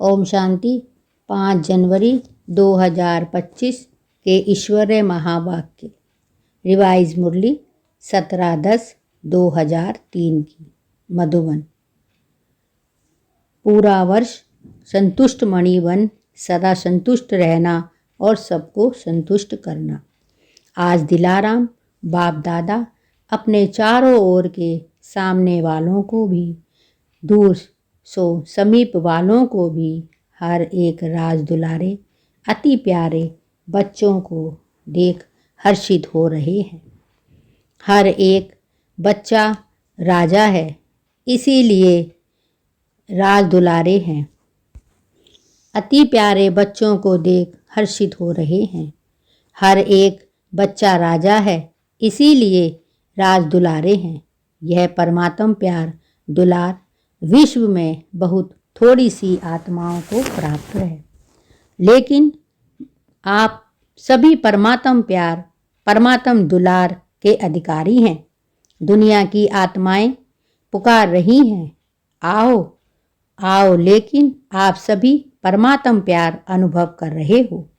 ओम शांति। 5 जनवरी 2025 के ईश्वरीय महावाक्य। रिवाइज मुरली 17/10/2003 की। मधुबन। पूरा वर्ष संतुष्ट मणि बन सदा संतुष्ट रहना और सबको संतुष्ट करना। आज दिलाराम बाप दादा अपने चारों ओर के सामने वालों को भी, दूर सो समीप वालों को भी, हर एक राज दुलारे अति प्यारे बच्चों को देख हर्षित हो रहे हैं। हर एक बच्चा राजा है, इसीलिए राज दुलारे हैं। अति प्यारे बच्चों को देख हर्षित हो रहे हैं। हर एक बच्चा राजा है, इसीलिए राज दुलारे हैं। यह परमात्म प्यार दुलार विश्व में बहुत थोड़ी सी आत्माओं को प्राप्त है, लेकिन आप सभी परमात्म प्यार परमात्म दुलार के अधिकारी हैं। दुनिया की आत्माएं पुकार रही हैं, आओ आओ, लेकिन आप सभी परमात्म प्यार अनुभव कर रहे हो,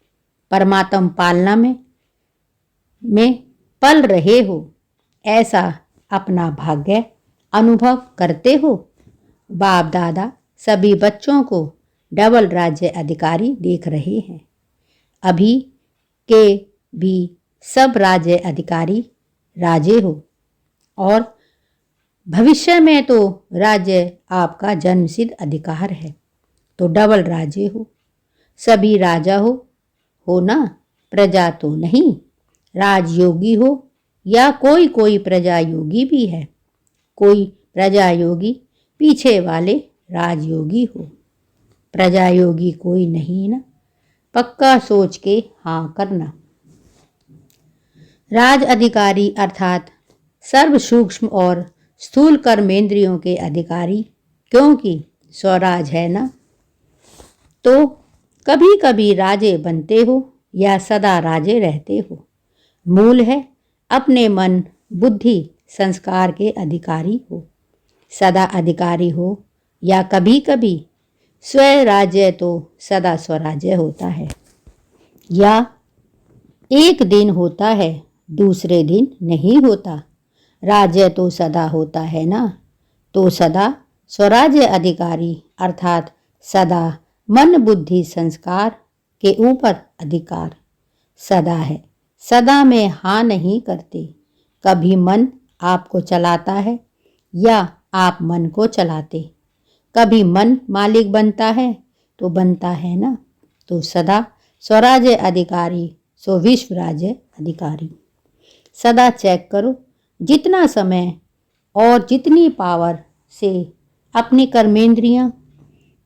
परमात्म पालना में पल रहे हो। ऐसा अपना भाग्य अनुभव करते हो। बाप दादा सभी बच्चों को डबल राज्य अधिकारी देख रहे हैं। अभी के भी सब राज्य अधिकारी राजे हो, और भविष्य में तो राज्य आपका जन्मसिद्ध अधिकार है, तो डबल राज्य हो। सभी राजा हो ना, प्रजा तो नहीं। राजयोगी हो या कोई प्रजा योगी भी है। कोई प्रजा योगी पीछे वाले राजयोगी हो। प्रजा योगी कोई नहीं ना, पक्का सोच के हाँ करना। राज अधिकारी अर्थात सर्व सूक्ष्म और स्थूल कर्मेंद्रियों के अधिकारी, क्योंकि स्वराज है ना। तो कभी कभी राजे बनते हो या सदा राजे रहते हो। मूल है अपने मन बुद्धि संस्कार के अधिकारी हो। सदा अधिकारी हो या कभी कभी स्वराज्य, तो सदा स्वराज्य होता है, या एक दिन होता है दूसरे दिन नहीं होता। राज्य तो सदा होता है ना, तो सदा स्वराज्य अधिकारी अर्थात सदा मन बुद्धि संस्कार के ऊपर अधिकार सदा है। सदा में हाँ नहीं करते। कभी मन आपको चलाता है या आप मन को चलाते। कभी मन मालिक बनता है तो बनता है ना, तो सदा स्वराज्य अधिकारी सो विश्व राज्य अधिकारी। सदा चेक करो, जितना समय और जितनी पावर से अपनी कर्मेंद्रियां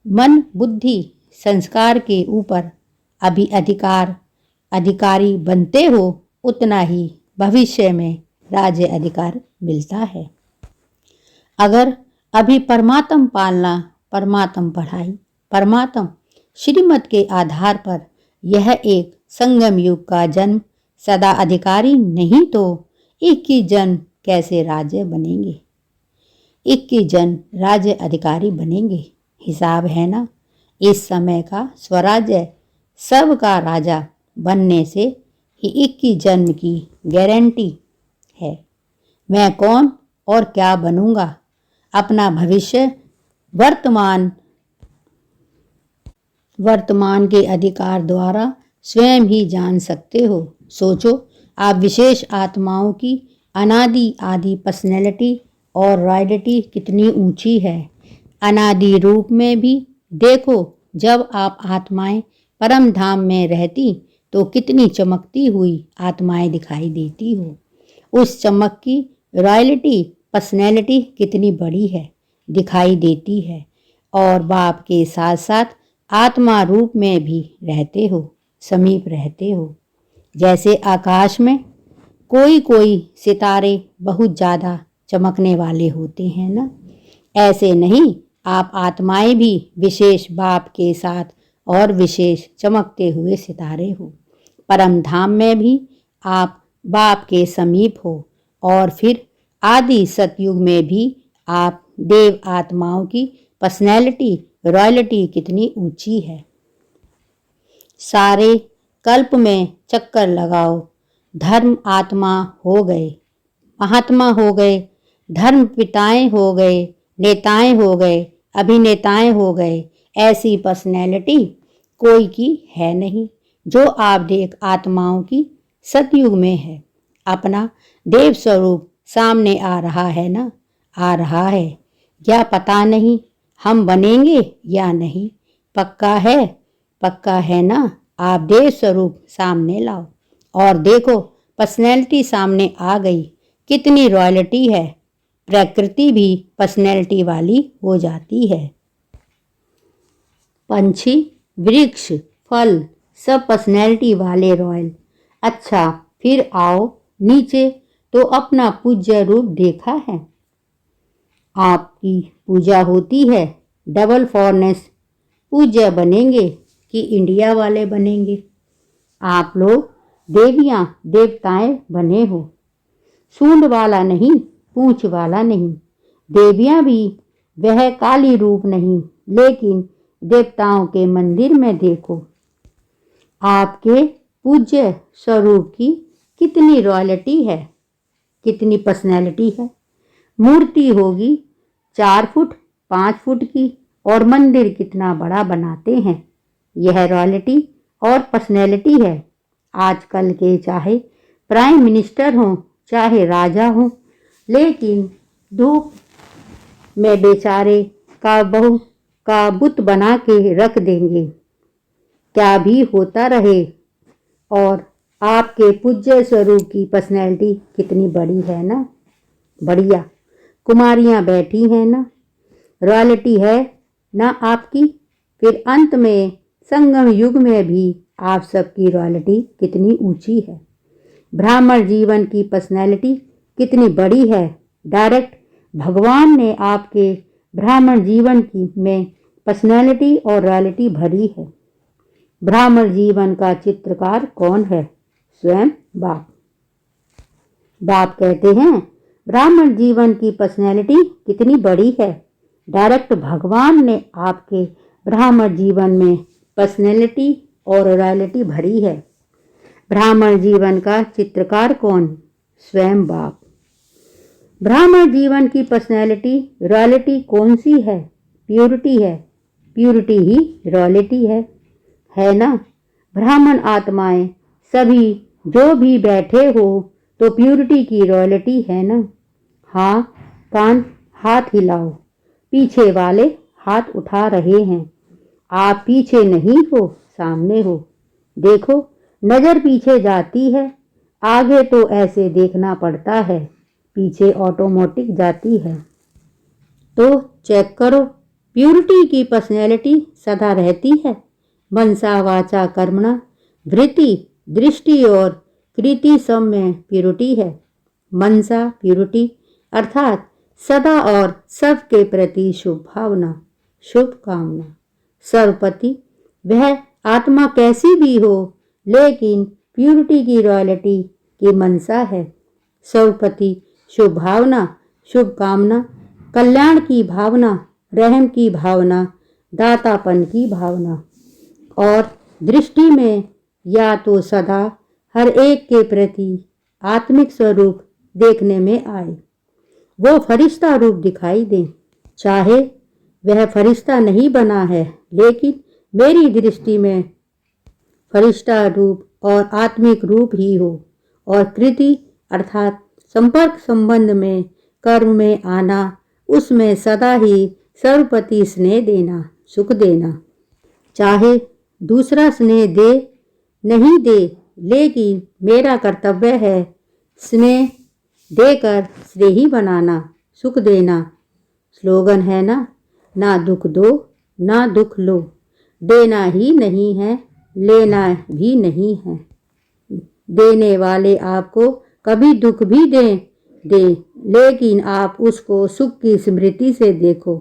मन बुद्धि संस्कार के ऊपर अभी अधिकारी बनते हो, उतना ही भविष्य में राज्य अधिकार मिलता है। अगर अभी परमात्म पालना, परमात्म पढ़ाई, परमात्म श्रीमत के आधार पर यह एक संगम युग का जन्म सदा अधिकारी नहीं, तो 21 जन कैसे राज्य बनेंगे। 21 जन राज्य अधिकारी बनेंगे। हिसाब है ना। इस समय का स्वराज्य सबका राजा बनने से ही 21 जन्म की गारंटी है। मैं कौन और क्या बनूंगा, अपना भविष्य वर्तमान के अधिकार द्वारा स्वयं ही जान सकते हो। सोचो, आप विशेष आत्माओं की अनादि आदि पर्सनैलिटी और रॉयल्टी कितनी ऊंची है। अनादि रूप में भी देखो, जब आप आत्माएं परम धाम में रहती तो कितनी चमकती हुई आत्माएं दिखाई देती हो। उस चमक की रॉयल्टी पर्सनैलिटी कितनी बड़ी है, दिखाई देती है। और बाप के साथ साथ आत्मा रूप में भी रहते हो, समीप रहते हो। जैसे आकाश में कोई सितारे बहुत ज़्यादा चमकने वाले होते हैं ना, ऐसे नहीं, आप आत्माएं भी विशेष बाप के साथ और विशेष चमकते हुए सितारे हो। परम धाम में भी आप बाप के समीप हो, और फिर आदि सतयुग में भी आप देव आत्माओं की पर्सनैलिटी रॉयल्टी कितनी ऊंची है। सारे कल्प में चक्कर लगाओ, धर्म आत्मा हो गए, महात्मा हो गए, धर्म पिताएं हो गए, नेताएं हो गए, अभिनेताएं हो गए। ऐसी पर्सनैलिटी कोई की है नहीं जो आप देख आत्माओं की सतयुग में है। अपना देव स्वरूप सामने आ रहा है ना, आ रहा है या पता नहीं हम बनेंगे या नहीं। पक्का है ना। आप देव स्वरूप सामने लाओ और देखो पर्सनैलिटी सामने आ गई। कितनी रॉयल्टी है, प्रकृति भी पर्सनैलिटी वाली हो जाती है। पंछी, वृक्ष, फल सब पर्सनैलिटी वाले रॉयल। अच्छा फिर आओ नीचे तो अपना पूज्य रूप देखा है। आपकी पूजा होती है, डबल फॉरनेस पूज्य बनेंगे कि इंडिया वाले बनेंगे। आप लोग देवियां देवताएं बने हो, सूंड वाला नहीं, पूंछ वाला नहीं। देवियां भी वह काली रूप नहीं, लेकिन देवताओं के मंदिर में देखो आपके पूज्य स्वरूप की कितनी रॉयल्टी है, कितनी पर्सनैलिटी है। मूर्ति होगी 4 फुट 5 फुट की और मंदिर कितना बड़ा बनाते हैं। यह रॉयल्टी और पर्सनैलिटी है। आजकल के चाहे प्राइम मिनिस्टर हों चाहे राजा हों, लेकिन धूप में बेचारे का बहू का बुत बना के रख देंगे। क्या भी होता रहे। और आपके पूज्य स्वरूप की पर्सनैलिटी कितनी बड़ी है ना, बढ़िया। कुमारियां बैठी हैं ना, रॉयल्टी है ना आपकी। फिर अंत में संगम युग में भी आप सबकी रॉयल्टी कितनी ऊंची है। ब्राह्मण जीवन की पर्सनैलिटी कितनी बड़ी है। डायरेक्ट भगवान ने आपके ब्राह्मण जीवन की में पर्सनैलिटी और रॉयल्टी भरी है। ब्राह्मण जीवन का चित्रकार कौन है? स्वयं बाप। बाप कहते हैं ब्राह्मण जीवन की पर्सनैलिटी कितनी बड़ी है। डायरेक्ट भगवान ने आपके ब्राह्मण जीवन में पर्सनैलिटी और रॉयल्टी भरी है। ब्राह्मण जीवन का चित्रकार कौन? स्वयं बाप। ब्राह्मण जीवन की पर्सनैलिटी रॉयल्टी कौन सी है? प्यूरिटी है। प्यूरिटी ही रॉयल्टी है ना। ब्राह्मण आत्माएं सभी जो भी बैठे हो तो प्यूरिटी की रॉयल्टी है ना। हाँ कान हाथ हिलाओ। पीछे वाले हाथ उठा रहे हैं। आप पीछे नहीं हो, सामने हो। देखो नज़र पीछे जाती है, आगे तो ऐसे देखना पड़ता है, पीछे ऑटोमेटिक जाती है। तो चेक करो प्यूरिटी की पर्सनैलिटी सदा रहती है। मनसा वाचा कर्मणा वृत्ति दृष्टि और कृति सब में प्यूरिटी है। मनसा प्यूरिटी अर्थात सदा और सबके प्रति शुभ भावना, शुभ कामना। सर्वपति वह आत्मा कैसी भी हो, लेकिन प्यूरिटी की रॉयल्टी की मनसा है। सर्वपति शुभ भावना, शुभ कामना, कल्याण की भावना, रहम की भावना, दातापन की भावना और दृष्टि में या तो सदा हर एक के प्रति आत्मिक स्वरूप देखने में आए, वो फरिश्ता रूप दिखाई दे। चाहे वह फरिश्ता नहीं बना है, लेकिन मेरी दृष्टि में फरिश्ता रूप और आत्मिक रूप ही हो। और कृति अर्थात संपर्क संबंध में कर्म में आना, उसमें सदा ही सर्वपति स्नेह देना, सुख देना। चाहे दूसरा स्नेह दे नहीं दे, लेकिन मेरा कर्तव्य है स्नेह देकर स्नेही बनाना, सुख देना। स्लोगन है ना दुख दो ना दुख लो। देना ही नहीं है, लेना भी नहीं है। देने वाले आपको कभी दुख भी दे, लेकिन आप उसको सुख की स्मृति से देखो।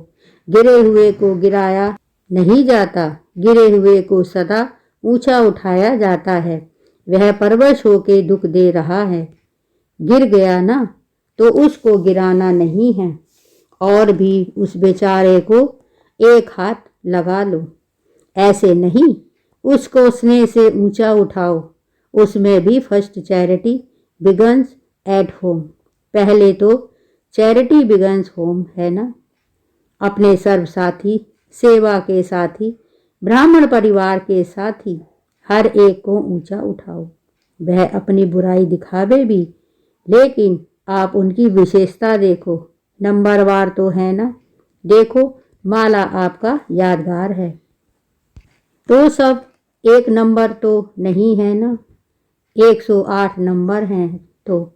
गिरे हुए को गिराया नहीं जाता, गिरे हुए को सदा ऊंचा उठाया जाता है। वह परवश होके दुख दे रहा है, गिर गया ना तो उसको गिराना नहीं है, और भी उस बेचारे को एक हाथ लगा लो। ऐसे नहीं, उसको स्नेह से ऊंचा उठाओ। उसमें भी first charity begins at home. पहले तो चैरिटी बिगन्स होम है ना। अपने सर्व साथी, सेवा के साथी, ब्राह्मण परिवार के साथी हर एक को ऊंचा उठाओ। वह अपनी बुराई दिखावे भी, लेकिन आप उनकी विशेषता देखो। नंबरवार तो है ना। देखो, माला आपका यादगार है। तो सब एक नंबर तो नहीं है ना। 108 नंबर हैं तो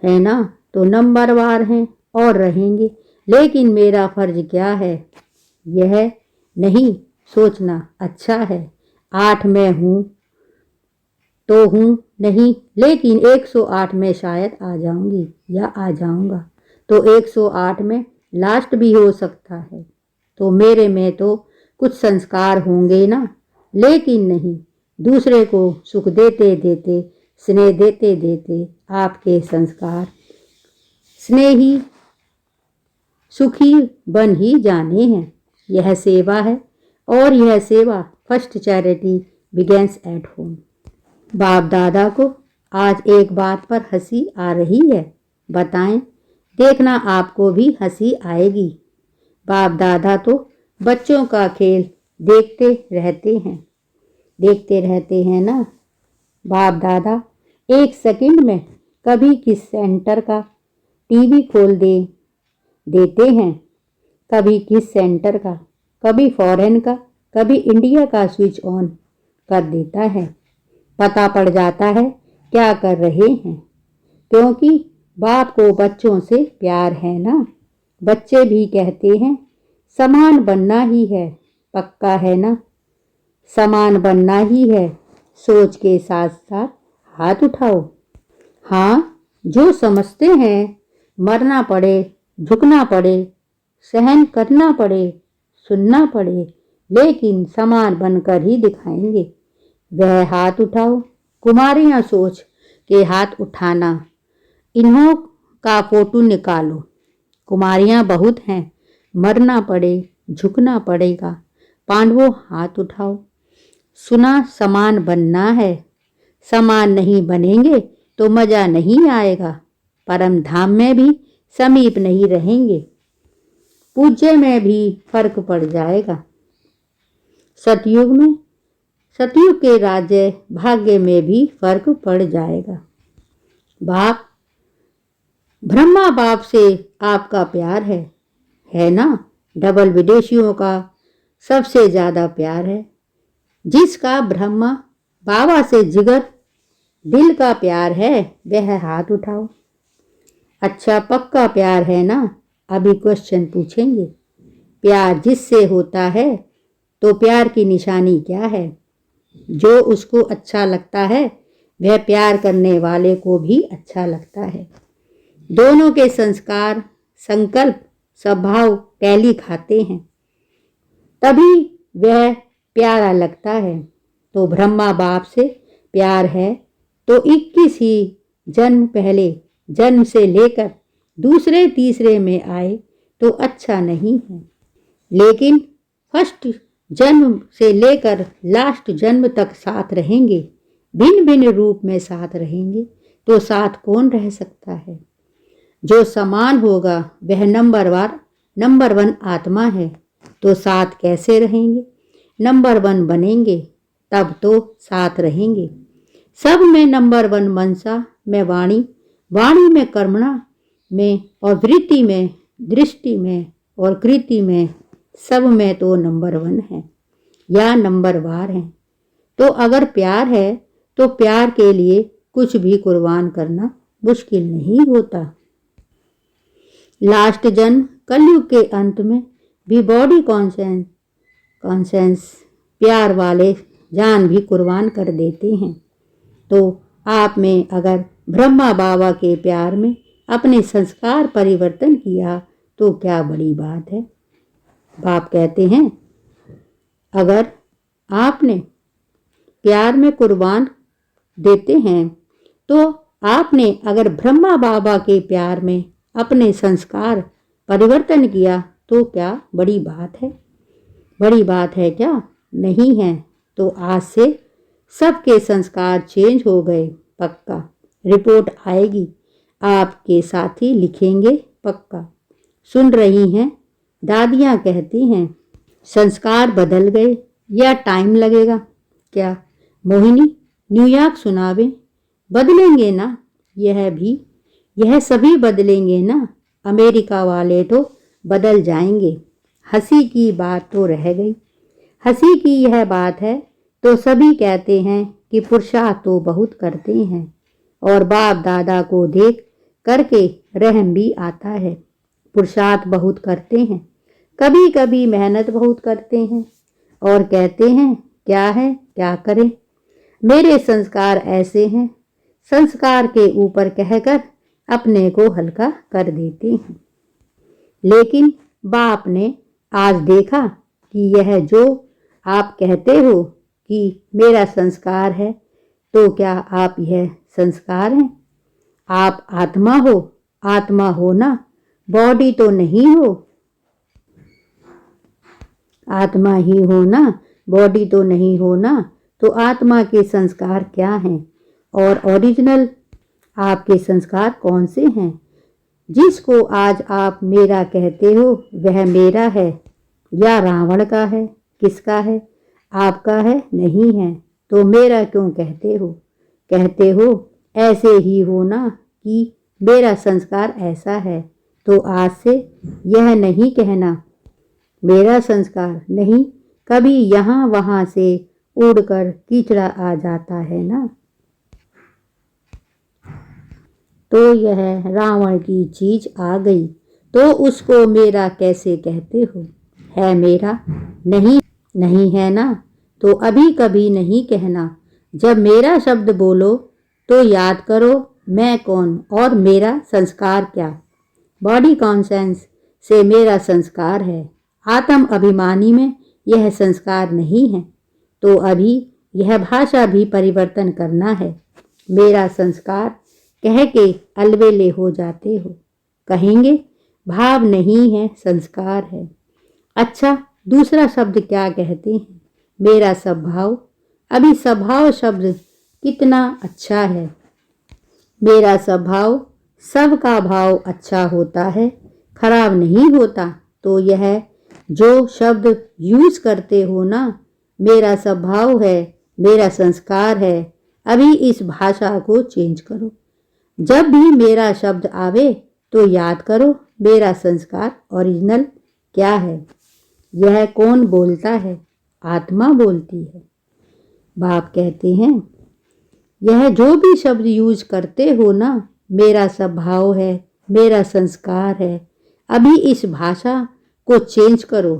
है ना, तो नंबरवार हैं और रहेंगे। लेकिन मेरा फर्ज क्या है, यह नहीं सोचना अच्छा है 8 में हूँ तो हूँ नहीं, लेकिन 108 में शायद आ जाऊंगी या आ जाऊंगा। तो 108 में लास्ट भी हो सकता है। तो मेरे में तो कुछ संस्कार होंगे ना। लेकिन नहीं, दूसरे को सुख देते देते, स्नेह देते देते आपके संस्कार स्नेही सुखी बन ही जाने हैं। यह सेवा है और यह सेवा first charity begins at home. बाप दादा को आज एक बात पर हंसी आ रही है, बताएं, देखना आपको भी हंसी आएगी। बाप दादा तो बच्चों का खेल देखते रहते हैं ना। बाप दादा एक सेकंड में कभी किस सेंटर का टीवी खोल देते हैं, कभी किस सेंटर का, कभी फॉरेन का, कभी इंडिया का स्विच ऑन कर देता है। पता पड़ जाता है क्या कर रहे हैं, क्योंकि बाप को बच्चों से प्यार है ना। बच्चे भी कहते हैं समान बनना ही है, पक्का है ना। समान बनना ही है। सोच के साथ साथ हाथ उठाओ। हाँ, जो समझते हैं मरना पड़े, झुकना पड़े, सहन करना पड़े, सुनना पड़े, लेकिन समान बनकर ही दिखाएंगे, वह हाथ उठाओ। कुमारियां सोच के हाथ उठाना। इन्हों का फोटो निकालो। कुमारियां बहुत हैं, मरना पड़े, झुकना पड़ेगा। पांडवों हाथ उठाओ। सुना समान बनना है। समान नहीं बनेंगे तो मजा नहीं आएगा। परम धाम में भी समीप नहीं रहेंगे। पूज्य में भी फर्क पड़ जाएगा। सतयुग के राज्य भाग्य में भी फर्क पड़ जाएगा। बाप, ब्रह्मा बाप से आपका प्यार है ना। डबल विदेशियों का सबसे ज्यादा प्यार है। जिसका ब्रह्मा बाबा से जिगर दिल का प्यार है, वह हाथ उठाओ। अच्छा, पक्का प्यार है ना। अभी क्वेश्चन पूछेंगे। प्यार जिससे होता है तो प्यार की निशानी क्या है? जो उसको अच्छा लगता है वह प्यार करने वाले को भी अच्छा लगता है। दोनों के संस्कार, संकल्प, स्वभाव टैली खाते हैं, तभी वह प्यारा लगता है। तो ब्रह्मा बाप से प्यार है तो 21 ही जन्म पहले जन्म से लेकर दूसरे तीसरे में आए तो अच्छा नहीं है। लेकिन फर्स्ट जन्म से लेकर लास्ट जन्म तक साथ रहेंगे, भिन्न भिन्न रूप में साथ रहेंगे, तो साथ कौन रह सकता है? जो समान होगा वह नंबर 1 आत्मा है। तो साथ कैसे रहेंगे? नंबर 1 बनेंगे तब तो साथ रहेंगे। सब में नंबर 1 मनसा में वाणी, वाणी में कर्मणा में, और वृत्ति में, दृष्टि में और कृति में, सब में तो नंबर 1 है या नंबरवार है। तो अगर प्यार है तो प्यार के लिए कुछ भी कुर्बान करना मुश्किल नहीं होता। लास्ट जन्म कलयुग के अंत में भी बॉडी कॉन्सेंस प्यार वाले जान भी कुर्बान कर देते हैं। तो आप में अगर ब्रह्मा बाबा के प्यार में अपने संस्कार परिवर्तन किया तो क्या बड़ी बात है। बाप कहते हैं अगर आपने प्यार में कुर्बान देते हैं तो आपने अगर ब्रह्मा बाबा के प्यार में अपने संस्कार परिवर्तन किया तो क्या बड़ी बात है। बड़ी बात है क्या? नहीं है। तो आज से सबके संस्कार चेंज हो गए, पक्का। रिपोर्ट आएगी, आपके साथी लिखेंगे, पक्का। सुन रही हैं? दादियाँ कहती हैं संस्कार बदल गए या टाइम लगेगा? क्या मोहिनी न्यूयॉर्क सुनावे? बदलेंगे ना, यह सभी बदलेंगे ना। अमेरिका वाले तो बदल जाएंगे। हंसी की बात तो रह गई। हंसी की यह बात है तो सभी कहते हैं कि पुरुषार्थ तो बहुत करते हैं और बाप दादा को देख करके रहम भी आता है। पुरुषार्थ बहुत करते हैं, कभी कभी मेहनत बहुत करते हैं और कहते हैं क्या है, क्या करें, मेरे संस्कार ऐसे हैं। संस्कार के ऊपर कहकर अपने को हल्का कर देते हैं। लेकिन बाप ने आज देखा कि यह जो आप कहते हो कि मेरा संस्कार है, तो क्या आप यह संस्कार हैं? आप आत्मा हो ना, बॉडी तो नहीं हो। आत्मा ही हो ना, बॉडी तो नहीं हो ना। तो आत्मा के संस्कार क्या हैं और ओरिजिनल आपके संस्कार कौन से हैं? जिसको आज आप मेरा कहते हो वह मेरा है या रावण का है? किसका है? आपका है? नहीं है तो मेरा क्यों कहते हो? कहते हो ऐसे ही हो ना कि मेरा संस्कार ऐसा है। तो आज से यह नहीं कहना मेरा संस्कार नहीं, कभी यहाँ वहाँ से उड़कर कीचड़ा आ जाता है ना, तो यह रावण की चीज आ गई तो उसको मेरा कैसे कहते हो? है मेरा? नहीं, नहीं है ना, तो अभी कभी नहीं कहना। जब मेरा शब्द बोलो तो याद करो मैं कौन और मेरा संस्कार क्या। बॉडी कॉन्सेंस से मेरा संस्कार है, आत्म अभिमानी में यह संस्कार नहीं है। तो अभी यह भाषा भी परिवर्तन करना है। मेरा संस्कार कह के अलबेले हो जाते हो। कहेंगे भाव नहीं है, संस्कार है। अच्छा, दूसरा शब्द क्या कहते हैं? मेरा स्वभाव। अभी स्वभाव शब्द कितना अच्छा है। मेरा स्वभाव, सबका भाव अच्छा होता है, खराब नहीं होता। तो यह जो शब्द यूज करते हो ना, मेरा स्वभाव है, मेरा संस्कार है, अभी इस भाषा को चेंज करो। जब भी मेरा शब्द आवे तो याद करो मेरा संस्कार ओरिजिनल क्या है। यह कौन बोलता है? आत्मा बोलती है। बाप कहते हैं यह जो भी शब्द यूज करते हो ना, मेरा स्वभाव है, मेरा संस्कार है, अभी इस भाषा को चेंज करो।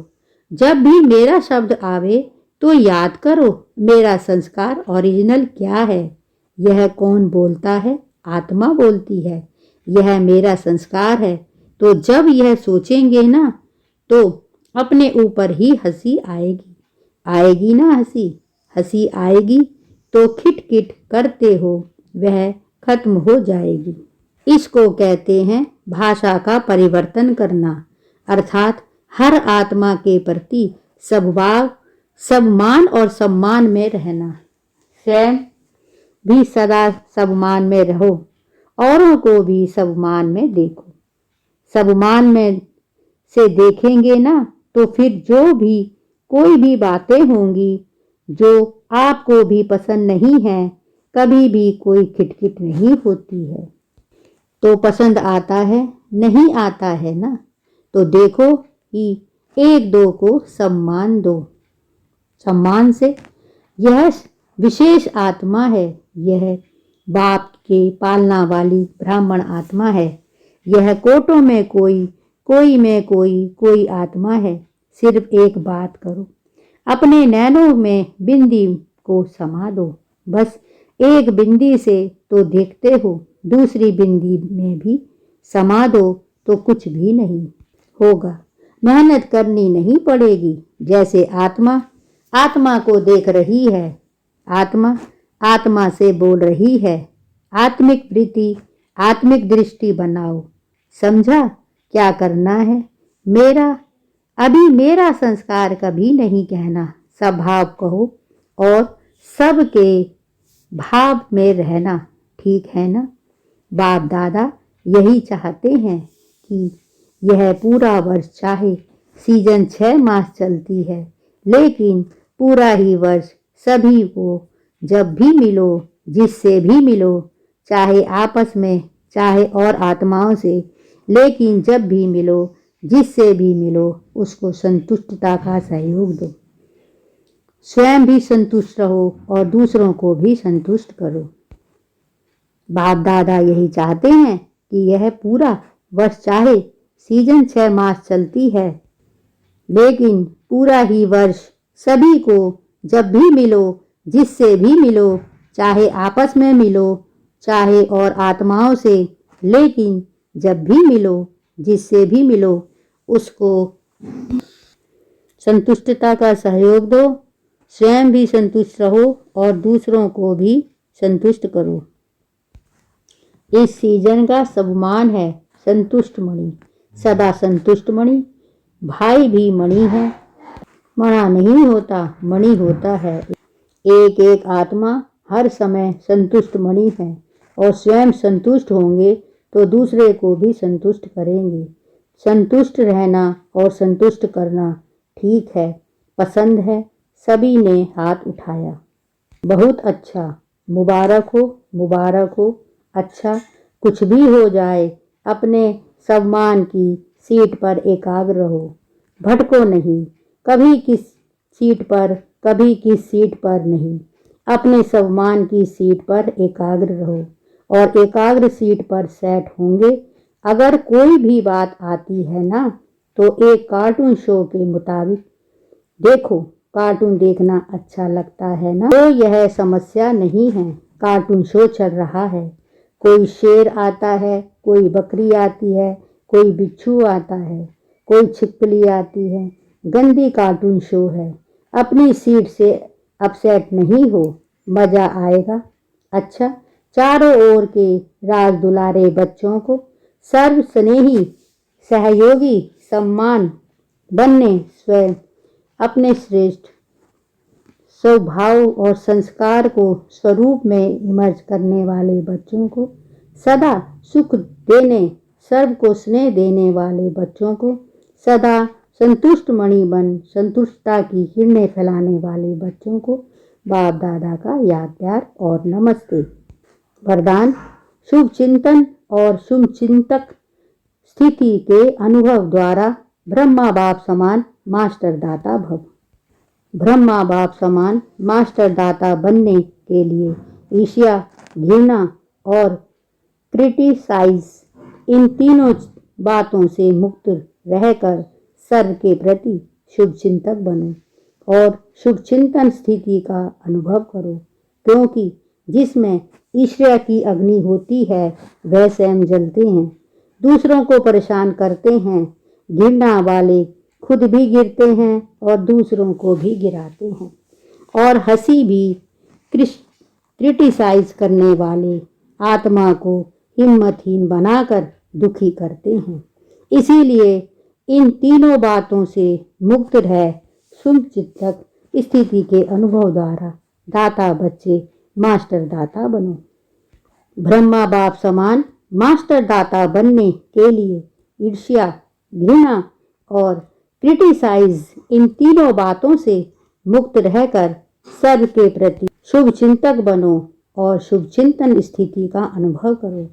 जब भी मेरा शब्द आवे तो याद करो मेरा संस्कार ओरिजिनल क्या है। यह कौन बोलता है? आत्मा बोलती है। यह मेरा संस्कार है। तो जब यह सोचेंगे ना तो अपने ऊपर ही हंसी आएगी। आएगी ना हंसी? हंसी आएगी तो खिटखिट करते हो वह खत्म हो जाएगी। इसको कहते हैं भाषा का परिवर्तन करना, अर्थात हर आत्मा के प्रति सद्भाव, सम्मान और सम्मान में रहना। स्वयं भी सदा सम्मान में रहो, औरों को भी सम्मान में देखो। सम्मान में से देखेंगे ना तो फिर जो भी कोई भी बातें होंगी जो आपको भी पसंद नहीं है, कभी भी कोई खिटखिट नहीं होती है। तो पसंद आता है, नहीं आता है ना, तो देखो कि एक दो को सम्मान दो। सम्मान से यह विशेष आत्मा है, यह बाप के पालना वाली ब्राह्मण आत्मा है। यह कोटों में कोई, कोई में कोई, कोई आत्मा है। सिर्फ एक बात करो, अपने नैनों में बिंदी को समा दो। बस एक बिंदी से तो देखते हो, दूसरी बिंदी में भी समा दो तो कुछ भी नहीं होगा। मेहनत करनी नहीं पड़ेगी। जैसे आत्मा आत्मा को देख रही है, आत्मा आत्मा से बोल रही है। आत्मिक वृत्ति, आत्मिक दृष्टि बनाओ। समझा क्या करना है? मेरा अभी मेरा संस्कार कभी नहीं कहना, स्वभाव कहो और सबके भाव में रहना, ठीक है ना। बाप दादा यही चाहते हैं कि यह पूरा वर्ष, चाहे सीजन 6 मास चलती है, लेकिन पूरा ही वर्ष सभी को जब भी मिलो, जिससे भी मिलो, चाहे आपस में चाहे और आत्माओं से, लेकिन जब भी मिलो जिससे भी मिलो उसको संतुष्टता का सहयोग दो। स्वयं भी संतुष्ट रहो और दूसरों को भी संतुष्ट करो। बाप दादा यही चाहते हैं कि यह पूरा वर्ष, चाहे सीजन 6 मास चलती है, लेकिन पूरा ही वर्ष सभी को जब भी मिलो, जिससे भी मिलो, चाहे आपस में मिलो, चाहे और आत्माओं से, लेकिन जब भी मिलो, जिससे भी मिलो, उसको संतुष्टता का सहयोग दो। स्वयं भी संतुष्ट रहो और दूसरों को भी संतुष्ट करो। इस सीजन का सबमान है संतुष्ट मणि, सदा संतुष्ट मणि। भाई भी मणि है, मणा नहीं होता, मणि होता है। एक एक आत्मा हर समय संतुष्ट मणि है और स्वयं संतुष्ट होंगे तो दूसरे को भी संतुष्ट करेंगे। संतुष्ट रहना और संतुष्ट करना ठीक है, पसंद है। सभी ने हाथ उठाया। बहुत अच्छा, मुबारक हो, मुबारक हो। अच्छा, कुछ भी हो जाए अपने सम्मान की सीट पर एकाग्र रहो, भटको नहीं। कभी किस सीट पर, कभी किस सीट पर नहीं, अपने सम्मान की सीट पर एकाग्र रहो और एकाग्र सीट पर सेट होंगे। अगर कोई भी बात आती है ना, तो एक कार्टून शो के मुताबिक देखो। कार्टून देखना अच्छा लगता है ना, तो यह समस्या नहीं है। कार्टून शो चल रहा है, कोई शेर आता है, कोई बकरी आती है, कोई बिच्छू आता है, कोई छिपकली आती है। गंदी कार्टून शो है। अपनी सीट से अपसेट नहीं हो, मजा आएगा। अच्छा, चारों ओर के राज दुलारे बच्चों को सर्व स्नेही सहयोगी सम्मान बनने, स्वयं अपने श्रेष्ठ स्वभाव और संस्कार को स्वरूप में इमर्ज करने वाले बच्चों को, सदा सुख देने, सर्व को स्नेह देने वाले बच्चों को, सदा संतुष्ट मणि बन संतुष्टता की किरणें फैलाने वाले बच्चों को बाप दादा का याद प्यार और नमस्ते। वरदान, शुभ चिंतन और शुभ चिंतक स्थिति के अनुभव द्वारा ब्रह्मा बाप समान मास्टर दाता भव। ब्रह्मा बाप समान मास्टर दाता बनने के लिए ईर्ष्या, घृणा और क्रिटिसाइज, इन तीनों बातों से मुक्त रहकर सर्व के प्रति शुभ चिंतक बनो और शुभ चिंतन स्थिति का अनुभव करो, क्योंकि जिसमें ईर्ष्या की अग्नि होती है वह स्वयं जलते हैं, दूसरों को परेशान करते हैं। घृणा वाले खुद भी गिरते हैं और दूसरों को भी गिराते हैं। और हंसी भी क्रिटिसाइज करने वाले आत्मा को हिम्मतहीन बनाकर दुखी करते हैं। इसीलिए इन तीनों बातों से मुक्त रह शुभ चिंतक स्थिति के अनुभव द्वारा दाता बच्चे मास्टर दाता बनो। ब्रह्मा बाप समान मास्टर दाता बनने के लिए ईर्ष्या, घृणा और क्रिटिसाइज, इन तीनों बातों से मुक्त रहकर सर्व के प्रति शुभ चिंतक बनो और शुभ चिंतन स्थिति का अनुभव करो,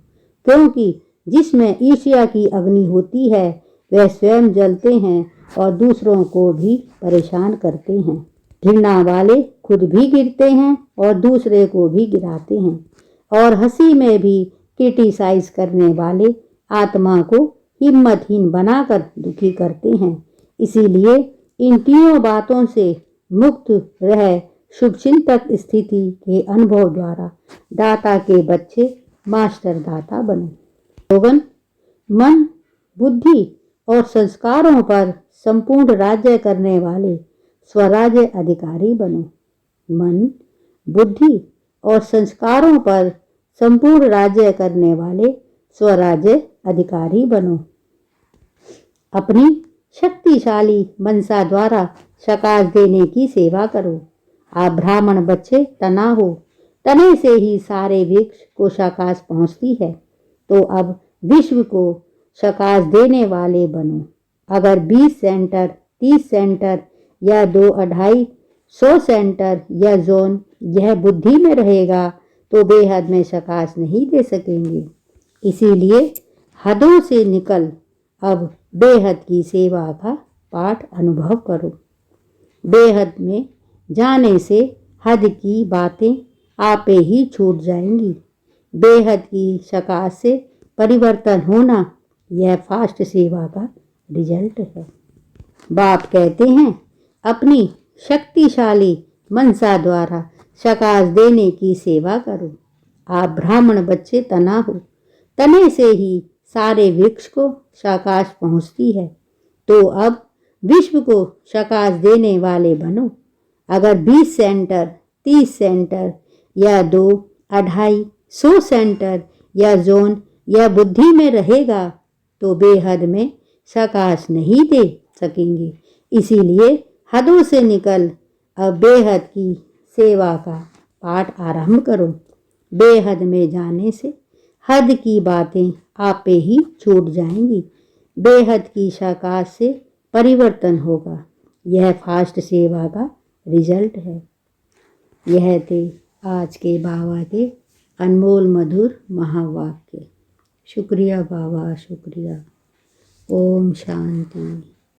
क्योंकि जिसमें ईर्ष्या की अग्नि होती है वह स्वयं जलते हैं और दूसरों को भी परेशान करते हैं। घृणा वाले खुद भी गिरते हैं और दूसरे को भी गिराते हैं। और हंसी में भी क्रिटिसाइज करने वाले आत्मा को हिम्मतहीन बनाकर दुखी करते हैं। इसीलिए इन तीनों बातों से मुक्त रह शुभ चिंतक स्थिति के अनुभव द्वारा दाता के बच्चे मास्टर दाता बनो। स्लोगन, मन, बुद्धि और संस्कारों पर संपूर्ण राज्य करने वाले स्वराज्य अधिकारी बनो। मन, बुद्धि और संस्कारों पर संपूर्ण राज्य करने वाले स्वराज्य अधिकारी बनो। अपनी शक्तिशाली मनसा द्वारा सकाश देने की सेवा करो। आप ब्राह्मण बच्चे तना हो, तने से ही सारे वृक्ष को सकाश पहुँचती है। तो अब विश्व को सकाश देने वाले बनो। अगर 20 सेंटर, 30 सेंटर या 2-250 सेंटर या जोन यह बुद्धि में रहेगा तो बेहद में सकाश नहीं दे सकेंगे। इसीलिए हदों से निकल अब बेहद की सेवा का पाठ अनुभव करो। बेहद में जाने से हद की बातें आपे ही छूट जाएंगी। बेहद की सकाश से परिवर्तन होना यह फास्ट सेवा का रिजल्ट है। बाप कहते हैं अपनी शक्तिशाली मनसा द्वारा सकाश देने की सेवा करो। आप ब्राह्मण बच्चे तना हो, तने से ही सारे वृक्ष को सकाश पहुँचती है। तो अब विश्व को सकाश देने वाले बनो। अगर 20 सेंटर, 30 सेंटर या 2-250 सेंटर या जोन या बुद्धि में रहेगा तो बेहद में सकाश नहीं दे सकेंगे। इसीलिए हदों से निकल अब बेहद की सेवा का पाठ आरंभ करो। बेहद में जाने से हद की बातें आपे ही छूट जाएंगी। बेहद की सकाश से परिवर्तन होगा। यह फास्ट सेवा का रिजल्ट है। यह थे आज के बाबा के अनमोल मधुर महावाक्य। शुक्रिया बाबा, शुक्रिया। ओम शांति।